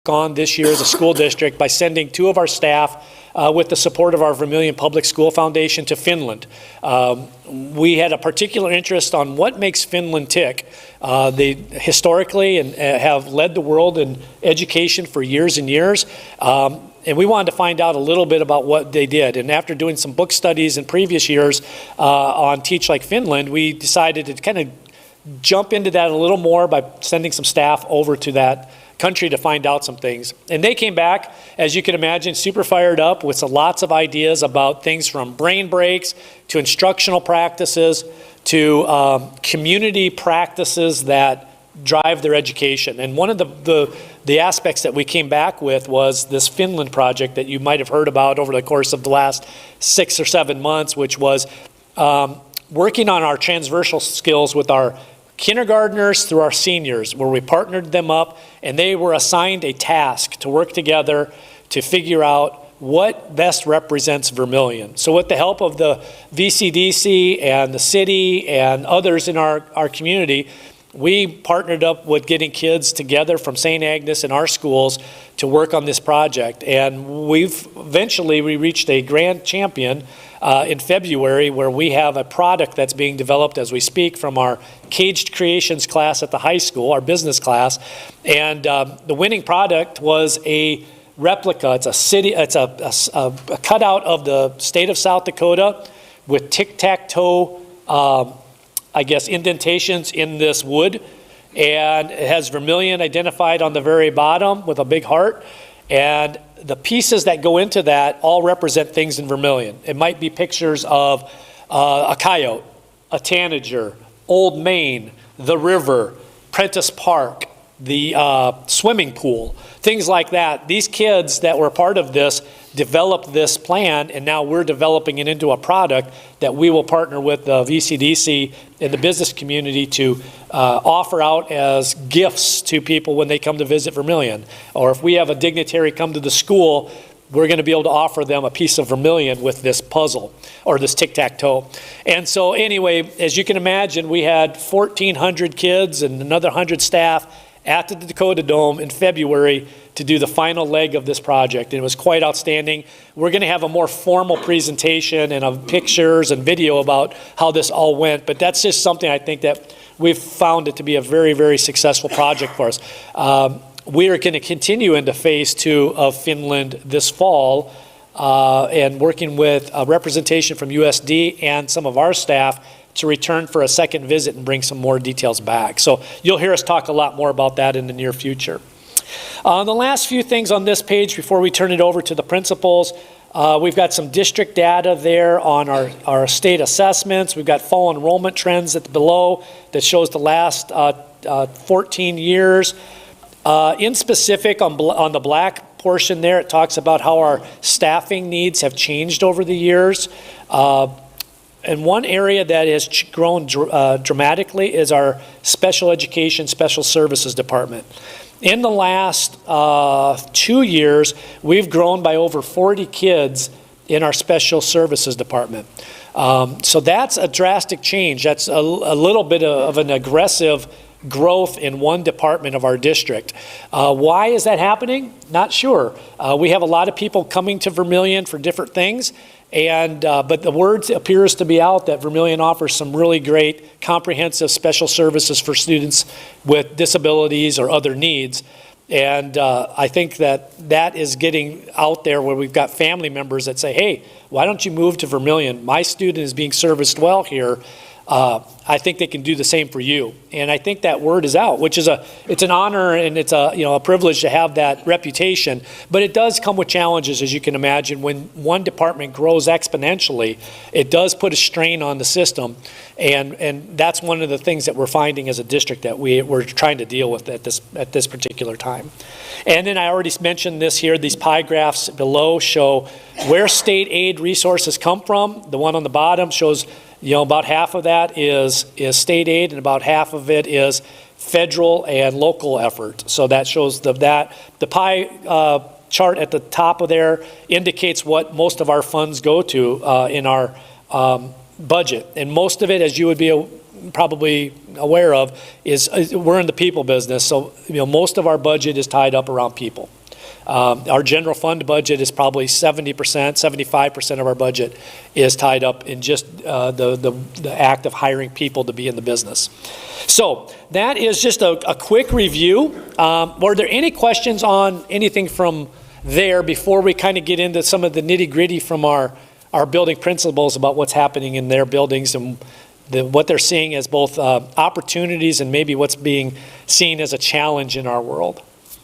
gone this year as a school district by sending 2 of our staff with the support of our Vermillion Public School Foundation to Finland. We had a particular interest on what makes Finland tick. They historically and have led the world in education for years and years. And we wanted to find out a little bit about what they did. And after doing some book studies in previous years on Teach Like Finland, we decided to kind of jump into that a little more by sending some staff over to that country to find out some things. And they came back, as you can imagine, super fired up with lots of ideas about things from brain breaks to instructional practices to community practices that drive their education. And one of the aspects that we came back with was this Finland project that you might have heard about over the course of the last 6 or 7 months, which was working on our transversal skills with our kindergartners through our seniors, where we partnered them up and they were assigned a task to work together to figure out what best represents Vermillion. So with the help of the VCDC and the city and others in our community, we partnered up with getting kids together from St. Agnes and our schools to work on this project. And we reached a grand champion in February, where we have a product that's being developed as we speak from our Caged Creations class at the high school, our business class. And the winning product was a replica. It's a cutout of the state of South Dakota with tic-tac-toe indentations in this wood, and it has Vermillion identified on the very bottom with a big heart, and the pieces that go into that all represent things in Vermillion. It might be pictures of a coyote, a tanager, Old Main, the river, Prentice Park, the swimming pool, things like that. These kids that were part of this developed this plan, and now we're developing it into a product that we will partner with the VCDC and the business community to offer out as gifts to people when they come to visit Vermillion. Or if we have a dignitary come to the school, we're going to be able to offer them a piece of Vermillion with this puzzle or this tic-tac-toe. And so anyway, as you can imagine, we had 1,400 kids and another 100 staff at the Dakota Dome in February to do the final leg of this project. And it was quite outstanding. We're going to have a more formal presentation and of pictures and video about how this all went. But that's just something I think that we've found it to be a very, very successful project for us. We are going to continue into phase 2 of Finland this fall and working with a representation from USD and some of our staff to return for a second visit and bring some more details back. So you'll hear us talk a lot more about that in the near future. The last few things on this page before we turn it over to the principals, we've got some district data there on our state assessments. We've got fall enrollment trends below that shows the last 14 years. In specific, on the black portion there, it talks about how our staffing needs have changed over the years. And one area that has grown dramatically is our special education, special services department. In the last 2 years, we've grown by over 40 kids in our special services department. So that's a drastic change. That's a little bit of an aggressive growth in one department of our district. Why is that happening? Not sure. We have a lot of people coming to Vermillion for different things, and but the word appears to be out that Vermillion offers some really great comprehensive special services for students with disabilities or other needs. And I think that is getting out there where we've got family members that say, hey, why don't you move to Vermillion? My student is being serviced well here. I think they can do the same for you. And I think that word is out, which is it's an honor and it's a privilege to have that reputation. But it does come with challenges, as you can imagine. When one department grows exponentially, it does put a strain on the system. And that's one of the things that we're finding as a district that we're trying to deal with at this particular time. And then I already mentioned this here. These pie graphs below show where state aid resources come from. The one on the bottom shows about half of that is state aid, and about half of it is federal and local effort. So that shows the pie chart at the top of there indicates what most of our funds go to in our budget. And most of it, as you would be probably aware of, is we're in the people business. So most of our budget is tied up around people. Our general fund budget is probably 70%, 75% of our budget is tied up in just the act of hiring people to be in the business. So that is just a quick review. Were there any questions on anything from there before we kind of get into some of the nitty-gritty from our building principals about what's happening in their buildings and what they're seeing as both opportunities and maybe what's being seen as a challenge in our world?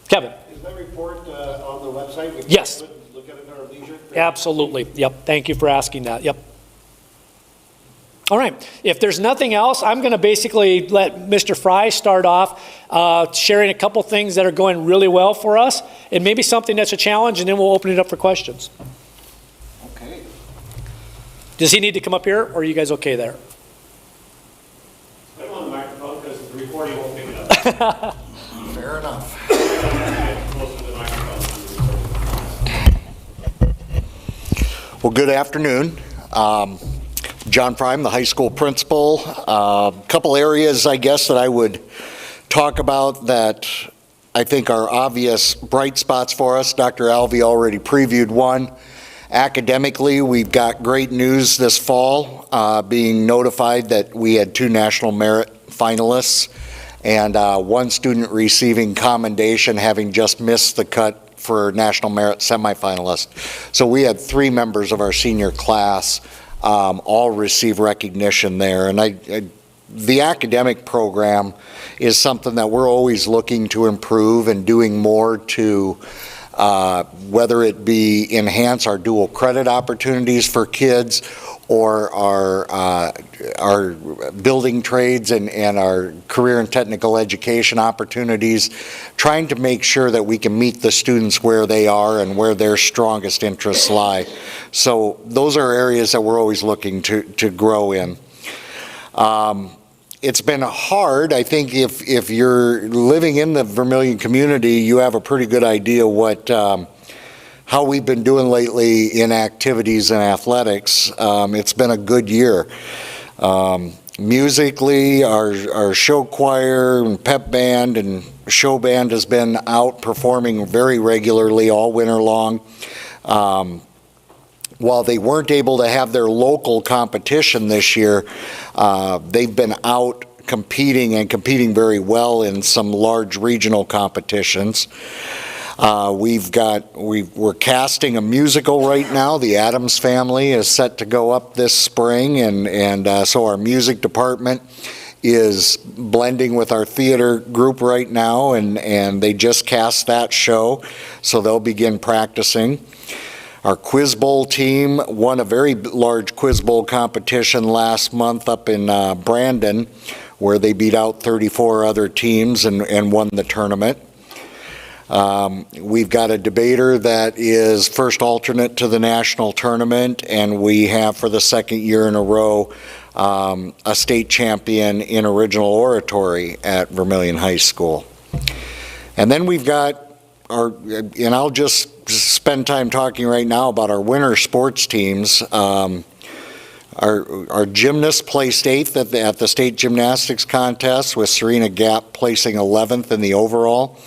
Kevin? Is that report on the website? Yes. Look at it in our leisure? Absolutely. Yep. Thank you for asking that. Yep. All right. If there's nothing else, I'm going to basically let Mr. Fry start off sharing a couple things that are going really well for us and maybe something that's a challenge, and then we'll open it up for questions. Okay. Does he need to come up here, or are you guys okay there? I don't want the microphone because the recording won't pick it up. Fair enough. Well, good afternoon. John Fry, the high school principal. A couple areas, I guess, that I would talk about that I think are obvious bright spots for us. Dr. Alvey already previewed one. Academically, we've got great news this fall, being notified that we had 2 National Merit finalists and 1 student receiving commendation, having just missed the cut for National Merit semifinalist. So we had 3 members of our senior class all receive recognition there. And the academic program is something that we're always looking to improve and doing more to, whether it be enhance our dual credit opportunities for kids or our building trades and our career and technical education opportunities, trying to make sure that we can meet the students where they are and where their strongest interests lie. So those are areas that we're always looking to grow in. It's been hard. I think if you're living in the Vermillion community, you have a pretty good idea how we've been doing lately in activities and athletics. It's been a good year. Musically, our show choir and pep band and show band has been out performing very regularly all winter long. While they weren't able to have their local competition this year, they've been out competing very well in some large regional competitions. We're casting a musical right now. The Addams Family is set to go up this spring, and so our music department is blending with our theater group right now, and they just cast that show, so they'll begin practicing. Our Quiz Bowl team won a very large Quiz Bowl competition last month up in Brandon, where they beat out 34 other teams and won the tournament. We've got a debater that is first alternate to the national tournament, and we have for the 2nd year in a row a state champion in original oratory at Vermillion High School. And then we've got and I'll just spend time talking right now about our winter sports teams. Our gymnasts placed 8th at the state gymnastics contest, with Serena Gap placing 11th in the overall.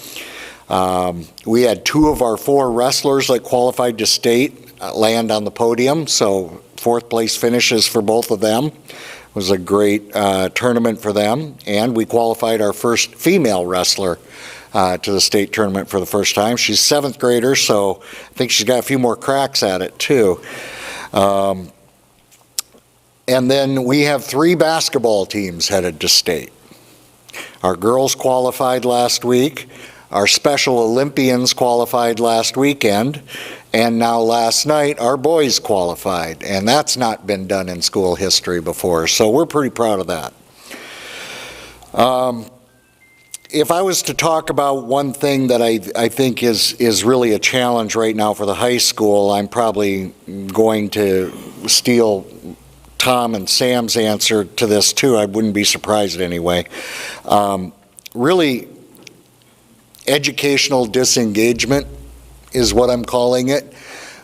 We had 2 of our 4 wrestlers that qualified to state land on the podium, so 4th place finishes for both of them. It was a great tournament for them, and we qualified our first female wrestler to the state tournament for the first time. She's 7th grader, so I think she's got a few more cracks at it too. And then we have 3 basketball teams headed to state. Our girls qualified last week. Our Special Olympians qualified last weekend, and now last night our boys qualified, and that's not been done in school history before, so we're pretty proud of that. If I was to talk about one thing that I think is really a challenge right now for the high school, I'm probably going to steal Tom and Sam's answer to this too. I wouldn't be surprised anyway. Really, educational disengagement is what I'm calling it.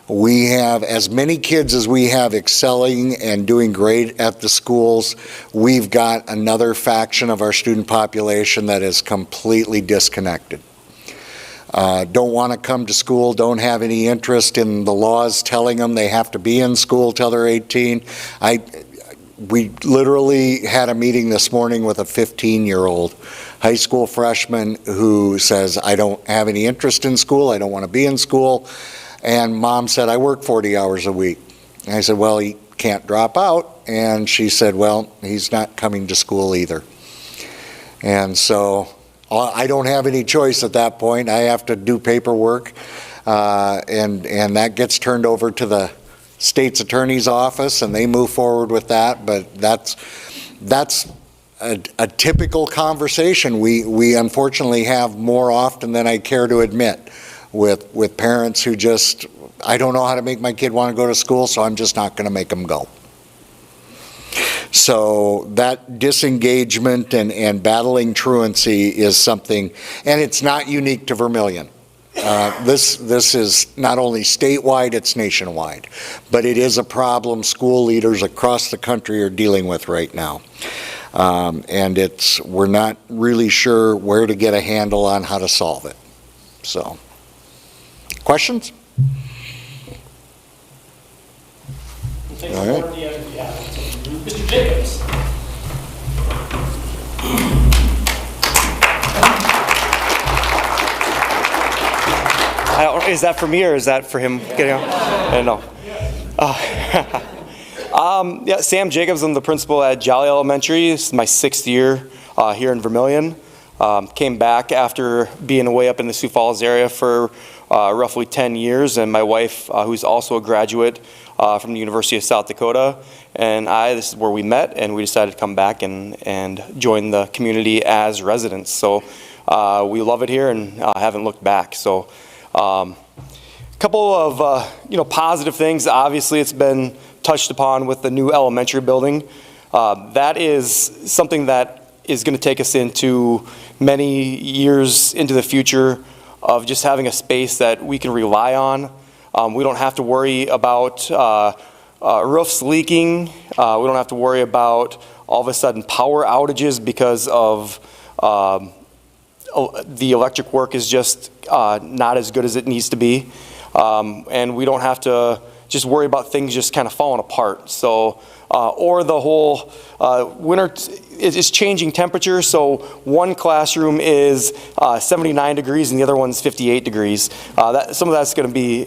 We have as many kids as we have excelling and doing great at the schools. We've got another faction of our student population that is completely disconnected. don't want to come to school, don't have any interest in the laws telling them they have to be in school till they're 18. We literally had a meeting this morning with a 15-year-old high school freshman who says, I don't have any interest in school, I don't want to be in school. And mom said, I work 40 hours a week. And I said, well, he can't drop out. And she said, well, he's not coming to school either. And so I don't have any choice at that point. I have to do paperwork, and that gets turned over to the state's attorney's office, and they move forward with that. But that's a typical conversation we unfortunately have more often than I care to admit with parents who just, I don't know how to make my kid want to go to school, so I'm just not going to make them go. So that disengagement and battling truancy is something, and it's not unique to Vermillion. This is not only statewide, it's nationwide, but it is a problem school leaders across the country are dealing with right now. And we're not really sure where to get a handle on how to solve it. So, questions? All right. Mr. Jacobs. Is that for me or is that for him getting on? I don't know. Yeah, Sam Jacobs, I'm the principal at Jolly Elementary. This is my 6th year here in Vermillion. Came back after being away up in the Sioux Falls area for roughly 10 years, and my wife, who's also a graduate from the University of South Dakota, and this is where we met, and we decided to come back and join the community as residents. So we love it here and haven't looked back. So a couple of positive things. Obviously, it's been touched upon with the new elementary building. That is something that is going to take us into many years into the future of just having a space that we can rely on. We don't have to worry about roofs leaking. We don't have to worry about all of a sudden power outages because of the electric work is just not as good as it needs to be. And we don't have to just worry about things just kind of falling apart. So, or the whole winter is changing temperature. So one classroom is 79 degrees and the other one's 58 degrees. Some of that's going to be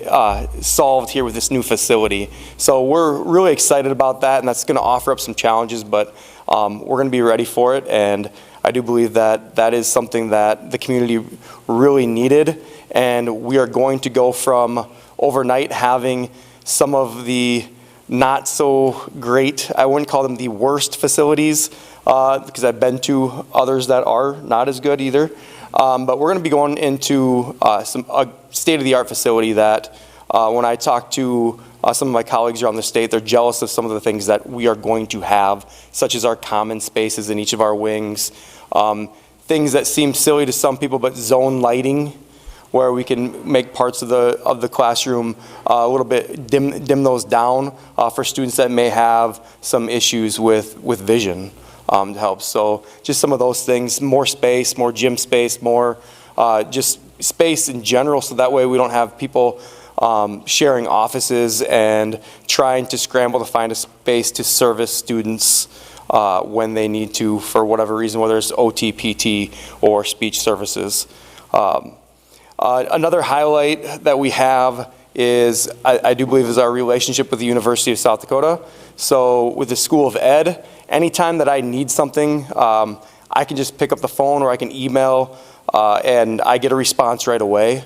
solved here with this new facility. So we're really excited about that, and that's going to offer up some challenges, but we're going to be ready for it. And I do believe that that is something that the community really needed. And we are going to go from overnight having some of the not so great, I wouldn't call them the worst facilities, because I've been to others that are not as good either. But we're going to be going into a state-of-the-art facility that when I talk to some of my colleagues around the state, they're jealous of some of the things that we are going to have, such as our common spaces in each of our wings, things that seem silly to some people, but zone lighting, where we can make parts of the classroom a little bit dim those down for students that may have some issues with vision to help. So just some of those things, more space, more gym space, more just space in general, so that way we don't have people sharing offices and trying to scramble to find a space to service students when they need to for whatever reason, whether it's OT, PT, or speech services. Another highlight that we have is, I do believe, is our relationship with the University of South Dakota. So with the School of Ed, anytime that I need something, I can just pick up the phone or I can email and I get a response right away.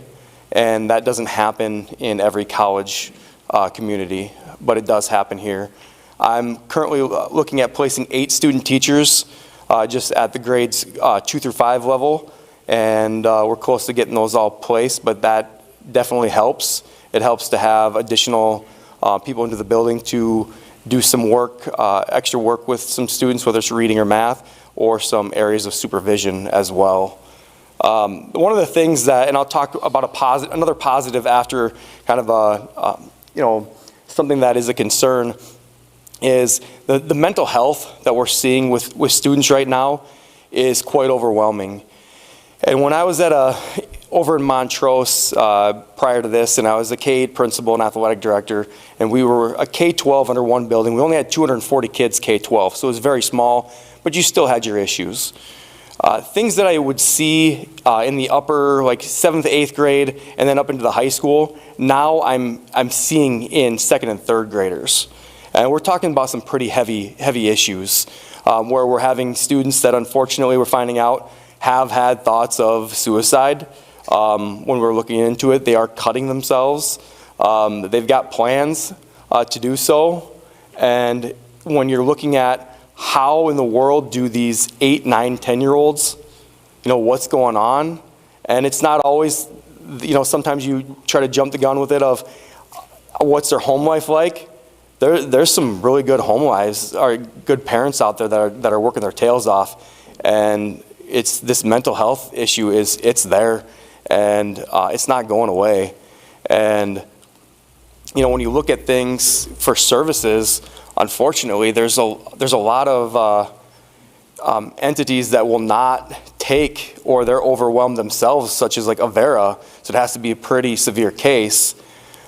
And that doesn't happen in every college community, but it does happen here. I'm currently looking at placing 8 student teachers just at the grades 2 through 5 level. And we're close to getting those all placed, but that definitely helps. It helps to have additional people into the building to do some work, extra work with some students, whether it's reading or math, or some areas of supervision as well. One of the things that, and I'll talk about another positive after kind of something that is a concern, is the mental health that we're seeing with students right now is quite overwhelming. And when I was at over in Montrose prior to this, and I was a K-8 principal and athletic director, and we were a K-12 under one building. We only had 240 kids K-12, so it was very small, but you still had your issues. Things that I would see in the upper, like 7th, 8th grade, and then up into the high school, now I'm seeing in 2nd and 3rd graders. And we're talking about some pretty heavy issues, where we're having students that unfortunately we're finding out have had thoughts of suicide. When we're looking into it, they are cutting themselves. They've got plans to do so. And when you're looking at how in the world do these 8, 9, 10-year-olds, what's going on? And it's not always, sometimes you try to jump the gun with it of what's their home life like. There's some really good home lives, or good parents out there that are working their tails off. And it's this mental health issue it's there, and it's not going away. And when you look at things for services, unfortunately, there's a lot of entities that will not take, or they're overwhelmed themselves, such as like Avera. So it has to be a pretty severe case.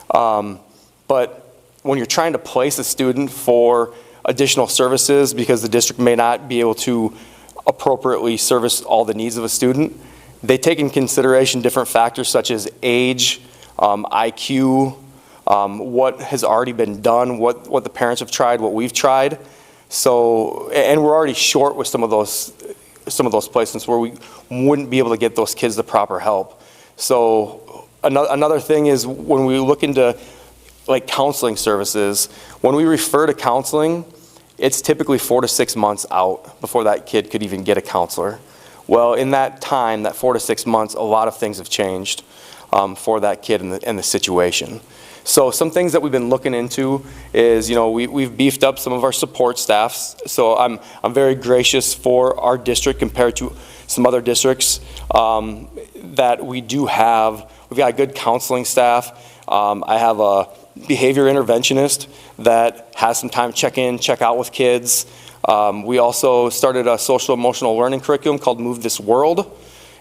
But when you're trying to place a student for additional services because the district may not be able to appropriately service all the needs of a student, they take in consideration different factors such as age, IQ, what has already been done, what the parents have tried, what we've tried. So, and we're already short with some of those placements where we wouldn't be able to get those kids the proper help. So another thing is when we look into like counseling services, when we refer to counseling, it's typically 4 to 6 months out before that kid could even get a counselor. Well, in that time, that 4 to 6 months, a lot of things have changed for that kid and the situation. So some things that we've been looking into is, we've beefed up some of our support staffs. So I'm very gracious for our district compared to some other districts that we do have. We've got a good counseling staff. I have a behavior interventionist that has some time to check in, check out with kids. We also started a social emotional learning curriculum called Move This World.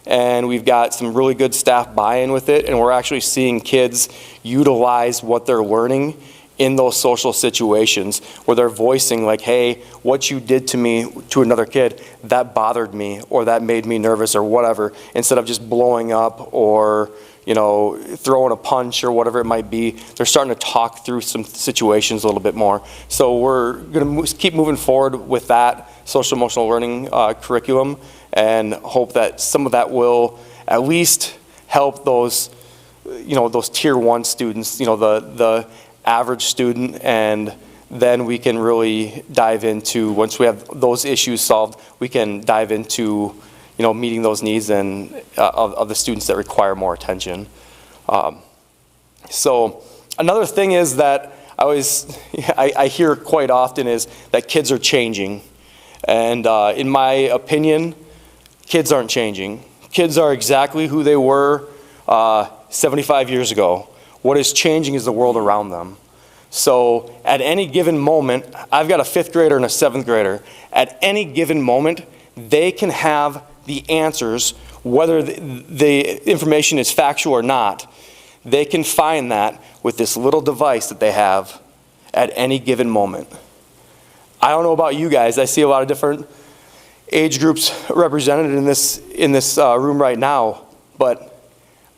And we've got some really good staff buy-in with it, and we're actually seeing kids utilize what they're learning in those social situations where they're voicing like, hey, what you did to me, to another kid, that bothered me, or that made me nervous, or whatever, instead of just blowing up or throwing a punch or whatever it might be. They're starting to talk through some situations a little bit more. So we're going to keep moving forward with that social emotional learning curriculum, and hope that some of that will at least help those, those tier 1 students, the average student, and then we can really dive into, once we have those issues solved, we can dive into, meeting those needs and of the students that require more attention. So another thing is that I hear quite often is that kids are changing. And in my opinion, kids aren't changing. Kids are exactly who they were 75 years ago. What is changing is the world around them. So at any given moment, I've got a 5th grader and a 7th grader. At any given moment, they can have the answers, whether the information is factual or not. They can find that with this little device that they have at any given moment. I don't know about you guys. I see a lot of different age groups represented in this room right now, but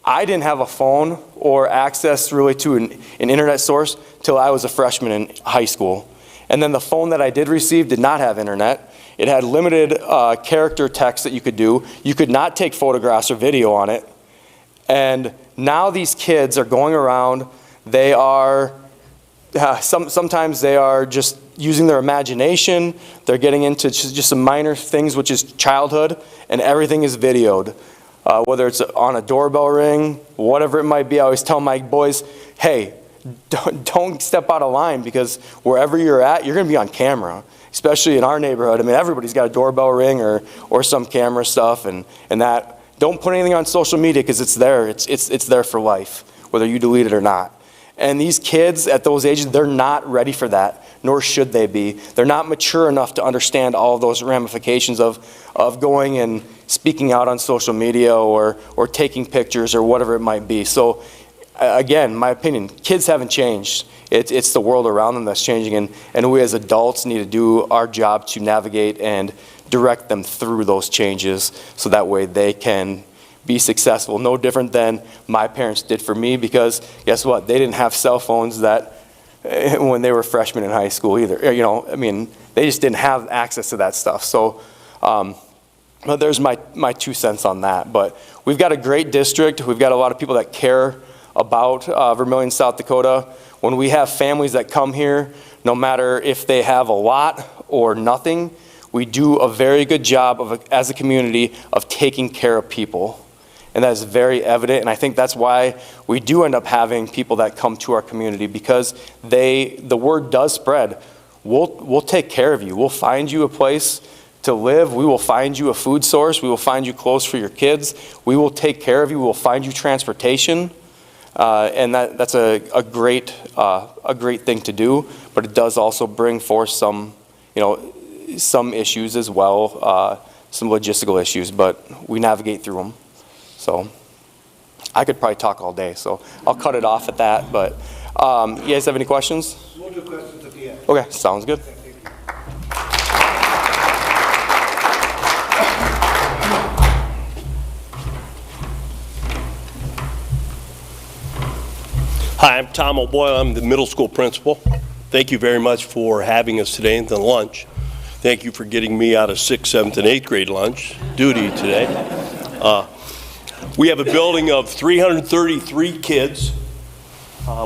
I didn't have a phone or access really to an internet source till I was a freshman in high school. And then the phone that I did receive did not have internet. It had limited character text that you could do. You could not take photographs or video on it. And now these kids are going around, they are, sometimes they are just using their imagination. They're getting into just some minor things, which is childhood, and everything is videoed. Whether it's on a doorbell ring, whatever it might be, I always tell my boys, hey, don't step out of line, because wherever you're at, you're going to be on camera, especially in our neighborhood. I mean, everybody's got a doorbell ring or some camera stuff, and that. Don't put anything on social media, because it's there. It's there for life, whether you delete it or not. And these kids at those ages, they're not ready for that, nor should they be. They're not mature enough to understand all of those ramifications of going and speaking out on social media or taking pictures or whatever it might be. So again, my opinion, kids haven't changed. It's the world around them that's changing, and we as adults need to do our job to navigate and direct them through those changes so that way they can be successful. No different than my parents did for me, because guess what? They didn't have cell phones when they were freshmen in high school either. You know, I mean, they just didn't have access to that stuff. So well, there's my 2 cents on that. But we've got a great district. We've got a lot of people that care about Vermillion, South Dakota. When we have families that come here, no matter if they have a lot or nothing, we do a very good job as a community of taking care of people. And that is very evident, and I think that's why we do end up having people that come to our community, because the word does spread. We'll take care of you. We'll find you a place to live. We will find you a food source. We will find you clothes for your kids. We will take care of you. We will find you transportation. And that's a great thing to do, but it does also bring forth some issues as well, some logistical issues, but we navigate through them. So I could probably talk all day, so I'll cut it off at that. But you guys have any questions? We'll do questions at the end. Okay, sounds good. Hi, I'm Tom O'Boyle. I'm the middle school principal. Thank you very much for having us today at the lunch. Thank you for getting me out of 6th, 7th, and 8th grade lunch duty today. We have a building of 333 kids.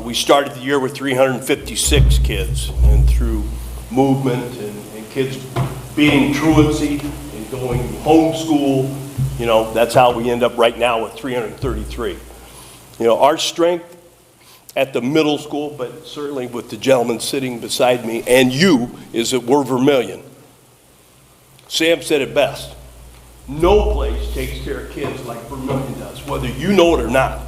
We started the year with 356 kids, and through movement and kids beating truancy and going homeschool, that's how we end up right now with 333. Our strength at the middle school, but certainly with the gentleman sitting beside me and you, is that we're Vermillion. Sam said it best. No place takes care of kids like Vermillion does, whether you know it or not.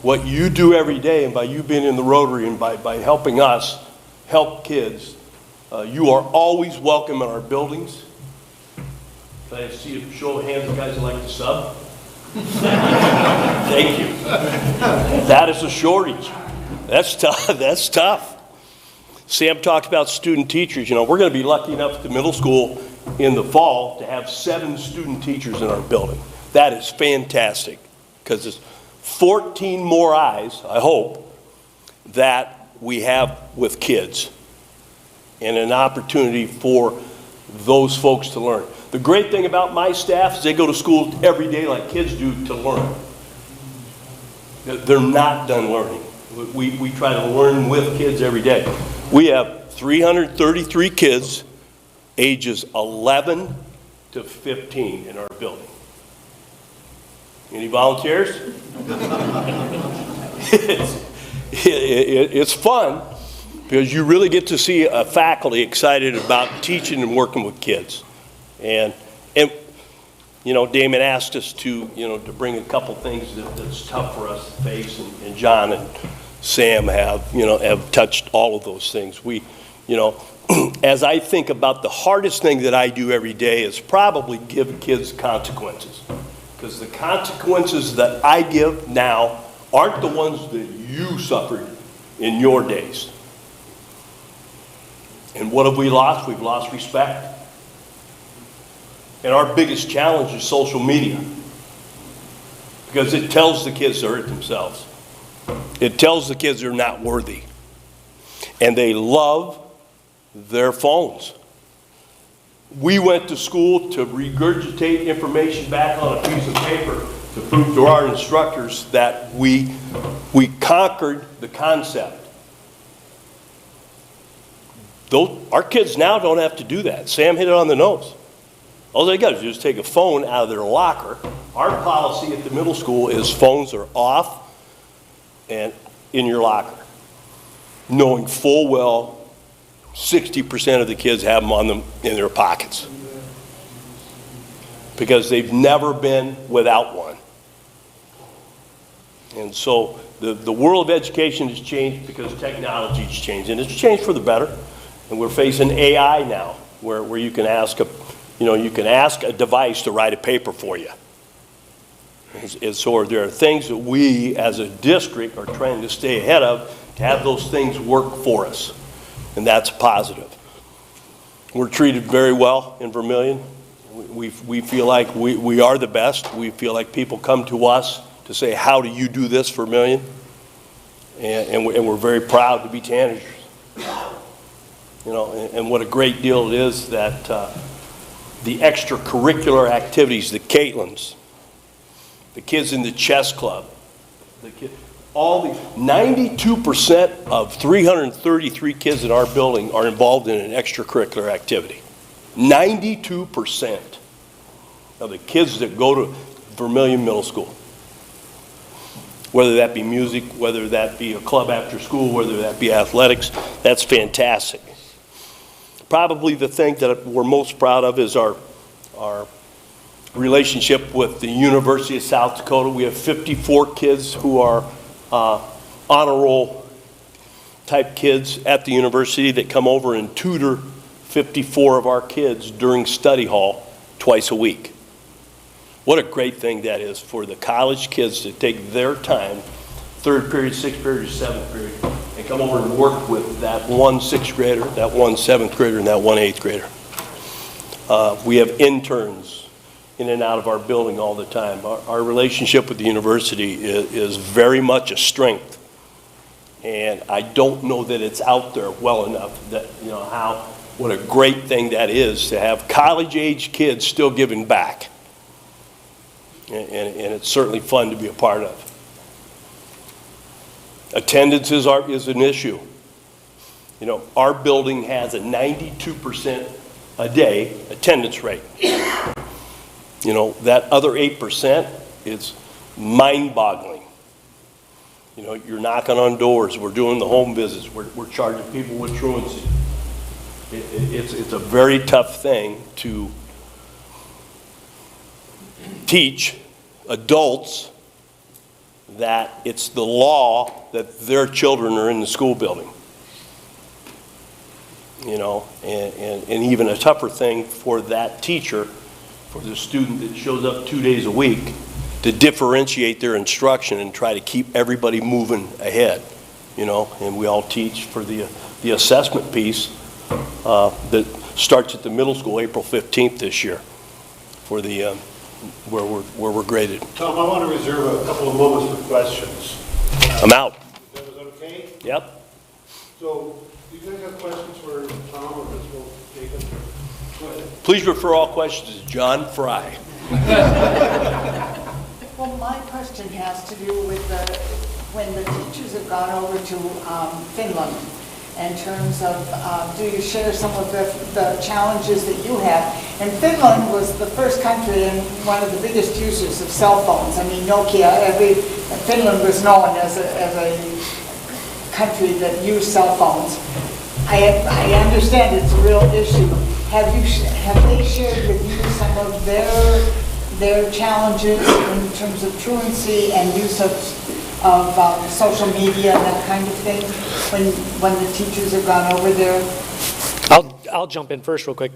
What you do every day, and by you being in the Rotary and by helping us help kids, you are always welcome in our buildings. Can I see a show of hands of guys that like to sub? Thank you. That is a shortage. That's tough. That's tough. Sam talked about student teachers. We're going to be lucky enough at the middle school in the fall to have 7 student teachers in our building. That is fantastic, because it's 14 more eyes, I hope, that we have with kids, and an opportunity for those folks to learn. The great thing about my staff is they go to school every day like kids do to learn. They're not done learning. We try to learn with kids every day. We have 333 kids ages 11 to 15 in our building. Any volunteers? It's fun, because you really get to see a faculty excited about teaching and working with kids. And Damon asked us to bring a couple things that's tough for us to face, and John and Sam have touched all of those things. As I think about the hardest thing that I do every day is probably give kids consequences, because the consequences that I give now aren't the ones that you suffered in your days. And what have we lost? We've lost respect. And our biggest challenge is social media, because it tells the kids to hurt themselves. It tells the kids they're not worthy. And they love their phones. We went to school to regurgitate information back on a piece of paper to prove to our instructors that we conquered the concept. Our kids now don't have to do that. Sam hit it on the nose. All they got to do is take a phone out of their locker. Our policy at the middle school is phones are off and in your locker, knowing full well 60% of the kids have them on them in their pockets, because they've never been without one. And so the world of education has changed because technology has changed, and it's changed for the better. And we're facing AI now, where you can ask you can ask a device to write a paper for you. And so there are things that we as a district are trying to stay ahead of to have those things work for us. And that's positive. We're treated very well in Vermillion. We feel like we are the best. We feel like people come to us to say, how do you do this, Vermillion? And we're very proud to be tanagers. And what a great deal it is that the extracurricular activities, the Caitlin's, the kids in the chess club, all the 92% of 333 kids in our building are involved in an extracurricular activity. 92% of the kids that go to Vermillion Middle School, whether that be music, whether that be a club after school, whether that be athletics, that's fantastic. Probably the thing that we're most proud of is our relationship with the University of South Dakota. We have 54 kids who are honor roll type kids at the university that come over and tutor 54 of our kids during study hall twice a week. What a great thing that is for the college kids to take their time, third period, sixth period, or seventh period, and come over and work with that one sixth grader, that one seventh grader, and that one eighth grader. We have interns in and out of our building all the time. Our relationship with the university is very much a strength. And I don't know that it's out there well enough that, what a great thing that is to have college-age kids still giving back. And it's certainly fun to be a part of. Attendance is an issue. Our building has a 92% a day attendance rate. That other 8% is mind-boggling. You're knocking on doors. We're doing the home visits. We're charging people with truancy. It's a very tough thing to teach adults that it's the law that their children are in the school building. And even a tougher thing for that teacher, for the student that shows up 2 days a week, to differentiate their instruction and try to keep everybody moving ahead, and we all teach for the assessment piece that starts at the middle school April 15th this year for the where we're graded. Tom, I want to reserve a couple of moments for questions. I'm out. That was okay? Yep. So, do you guys have questions for Tom or Principal Jacob? Go ahead. Please refer all questions to John Fry. Well, my question has to do with when the teachers have gone over to Finland, in terms of, do you share some of the challenges that you have? And Finland was the first country and one of the biggest users of cell phones. I mean, Nokia, Finland was known as a country that used cell phones. I understand it's a real issue. Have they shared with you some of their challenges in terms of truancy and use of social media and that kind of thing when the teachers have gone over there? I'll jump in first real quick.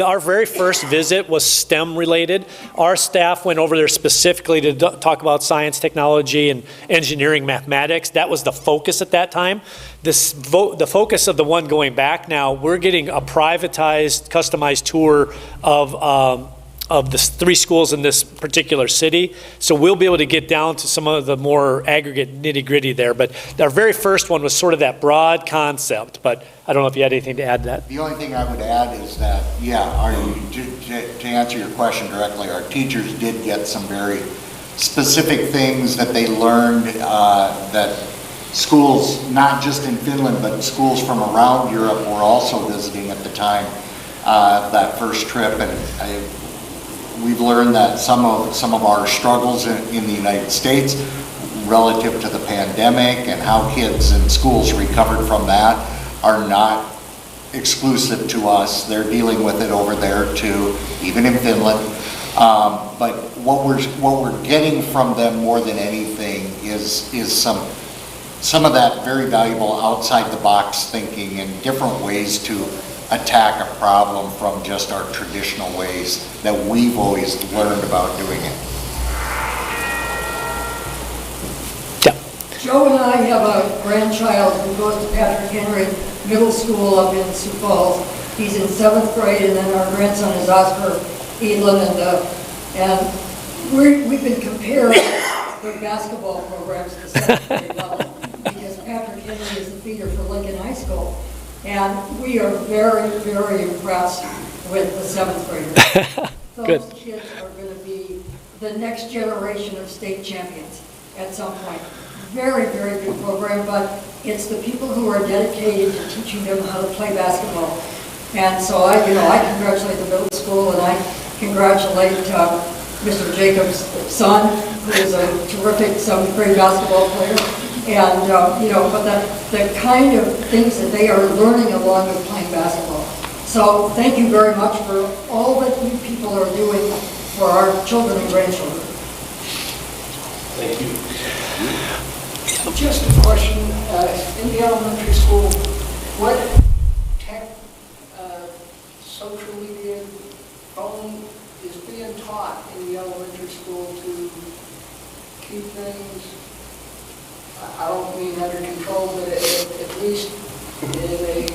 Our very first visit was STEM related. Our staff went over there specifically to talk about science, technology, and engineering, mathematics. That was the focus at that time. The focus of the one going back now, we're getting a privatized, customized tour of the 3 schools in this particular city. So we'll be able to get down to some of the more aggregate nitty-gritty there. But our very first one was sort of that broad concept. But I don't know if you had anything to add to that. The only thing I would add is that, to answer your question directly, our teachers did get some very specific things that they learned that schools, not just in Finland, but schools from around Europe were also visiting at the time that first trip. And we've learned that some of our struggles in the United States relative to the pandemic and how kids in schools recovered from that are not exclusive to us. They're dealing with it over there too, even in Finland. But what we're getting from them more than anything is some of that very valuable outside the box thinking and different ways to attack a problem from just our traditional ways that we've always learned about doing it. Joe and I have a grandchild who goes to Patrick Henry Middle School up in Sioux Falls. He's in 7th grade, and then our grandson is Oscar Edlin, and we've been comparing their basketball programs to 7th grade level because Patrick Henry is the feeder for Lincoln High School. And we are very, very impressed with the 7th graders. Good. Those kids are going to be the next generation of state champions at some point. Very, very good program, but it's the people who are dedicated to teaching them how to play basketball. And so I congratulate the middle school, and I congratulate Mr. Jacobs' son, who is a terrific 7th grade basketball player. And, but the kind of things that they are learning along with playing basketball. So thank you very much for all that you people are doing for our children and grandchildren. Thank you. Just a question, in the elementary school, what tech, social media, phone is being taught in the elementary school to keep things, I don't mean under control, but at least in a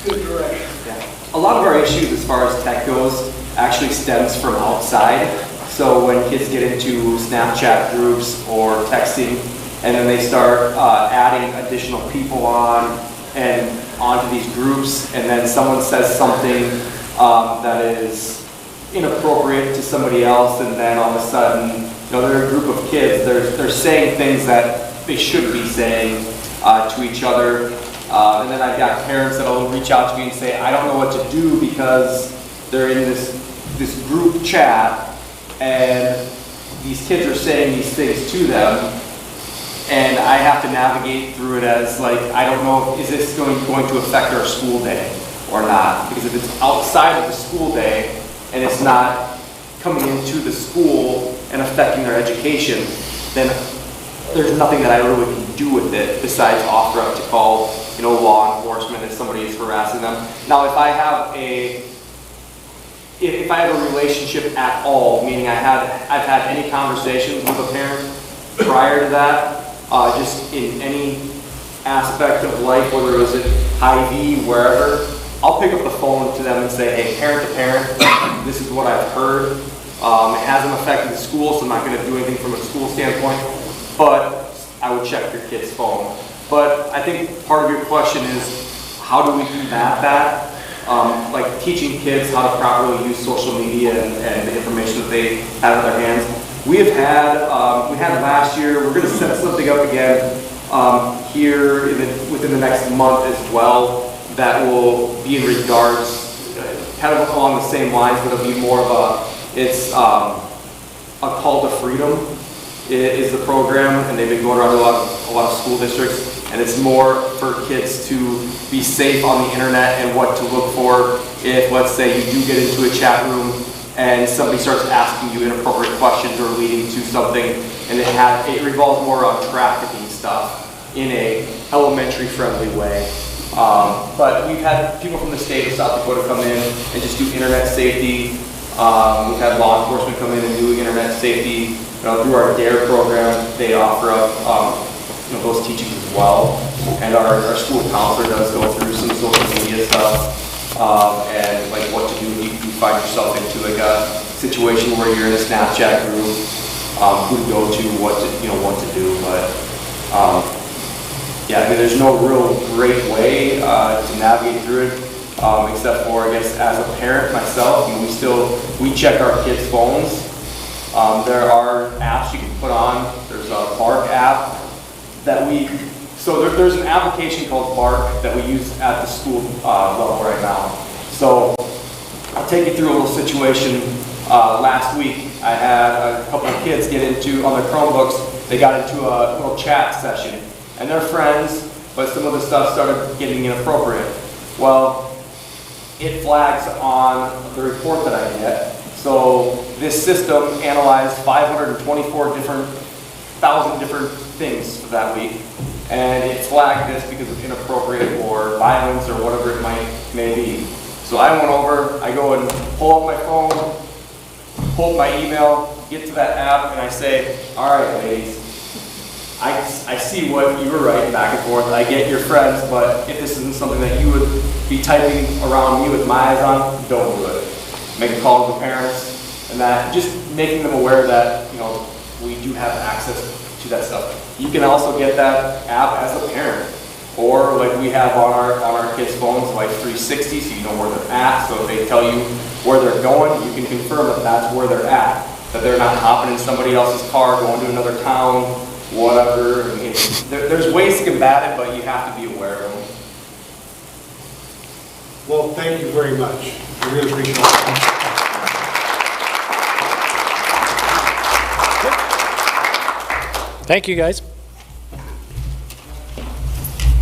good direction? Yeah. A lot of our issues as far as tech goes actually stems from outside. So when kids get into Snapchat groups or texting, and then they start adding additional people on and onto these groups, and then someone says something that is inappropriate to somebody else, and then all of a sudden, they're a group of kids, they're saying things that they should be saying to each other. And then I've got parents that will reach out to me and say, I don't know what to do because they're in this group chat, and these kids are saying these things to them. And I have to navigate through it as like, I don't know, is this going to affect our school day or not? Because if it's outside of the school day and it's not coming into the school and affecting their education, then there's nothing that I really can do with it besides offer up to call, law enforcement if somebody is harassing them. Now, if I have a relationship at all, meaning I've had any conversations with a parent prior to that, just in any aspect of life, whether it was at Hy-Vee, wherever, I'll pick up the phone to them and say, hey, parent to parent, this is what I've heard. It hasn't affected the school, so I'm not going to do anything from a school standpoint, but I would check your kid's phone. But I think part of your question is, how do we combat that? Like teaching kids how to properly use social media and the information that they have in their hands. We had last year, we're going to set something up again here within the next month as well that will be in regards, kind of along the same lines, but it'll be more of it's a call to freedom is the program, and they've been going around a lot of school districts, and it's more for kids to be safe on the internet and what to look for if, let's say, you do get into a chat room and somebody starts asking you inappropriate questions or leading to something, and it revolves more on trafficking stuff in a elementary friendly way. But we've had people from the state of South Dakota come in and just do internet safety. We've had law enforcement come in and do internet safety. Through our DARE program, they offer up those teachings as well. And our school counselor does go through some social media stuff. And like what to do if you find yourself into like a situation where you're in a Snapchat group, who to go to, what to do. But yeah, I mean, there's no real great way to navigate through it, except for, I guess, as a parent myself, we check our kids' phones. There are apps you can put on. There's a Bark app that there's an application called Bark that we use at the school level right now. So I'll take you through a little situation. Last week, I had a couple of kids get into, on their Chromebooks, they got into a little chat session. And they're friends, but some of the stuff started getting inappropriate. Well, it flags on the report that I get. So this system analyzed 524,000 different things for that week. and it flagged this because of inappropriate or violence or whatever it may be. So I went over, I go and pull up my phone, pull up my email, get to that app, and I say, all right, ladies, I see what you were writing back and forth. I get your friends, but if this isn't something that you would be typing around me with my eyes on, don't do it. Make a call to the parents, and that just making them aware that, you know, we do have access to that stuff. You can also get that app as a parent, or like we have on our kids' phones, like 360, so you know where they're at. So if they tell you where they're going, you can confirm that that's where they're at, that they're not hopping in somebody else's car, going to another town, whatever. I mean, there's ways to combat it, but you have to be aware of them. Well, thank you very much. I really appreciate it. Thank you, guys.